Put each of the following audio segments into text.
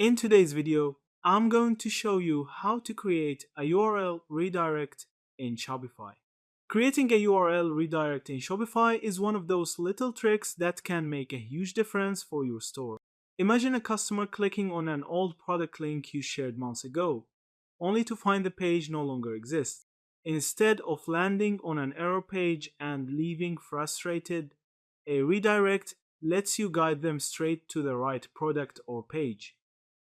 In today's video, I'm going to show you how to create a URL redirect in Shopify. Creating a URL redirect in Shopify is one of those little tricks that can make a huge difference for your store. Imagine a customer clicking on an old product link you shared months ago, only to find the page no longer exists. Instead of landing on an error page and leaving frustrated, a redirect lets you guide them straight to the right product or page.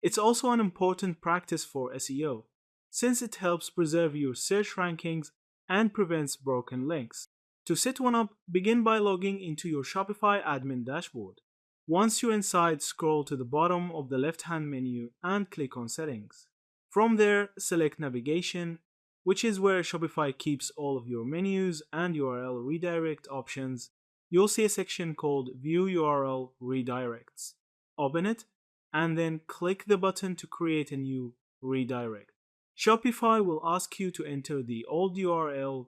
It's also an important practice for SEO, since it helps preserve your search rankings and prevents broken links. To set one up, begin by logging into your Shopify admin dashboard. Once you're inside, scroll to the bottom of the left-hand menu and click on Settings. From there, select Navigation, which is where Shopify keeps all of your menus and URL redirect options. You'll see a section called View URL Redirects. Open it and then click the button to create a new redirect. Shopify will ask you to enter the old URL,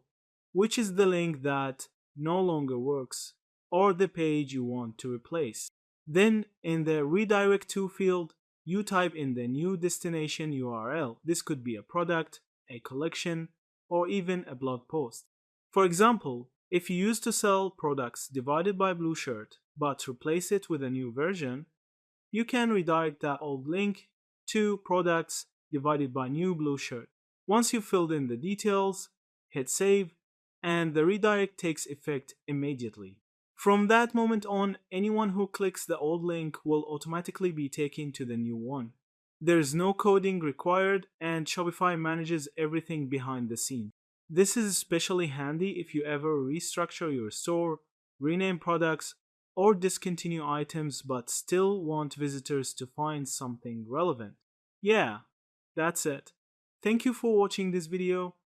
which is the link that no longer works, or the page you want to replace. Then, in the Redirect To field, you type in the new destination URL. This could be a product, a collection, or even a blog post. For example, if you used to sell products divided by blue shirt, but replace it with a new version, you can redirect that old link to products divided by new blue shirt. Once you've filled in the details, hit save, and the redirect takes effect immediately. From that moment on, anyone who clicks the old link will automatically be taken to the new one. There's no coding required, and Shopify manages everything behind the scenes. This is especially handy if you ever restructure your store, rename products, or discontinue items but still want visitors to find something relevant. Yeah, that's it. Thank you for watching this video.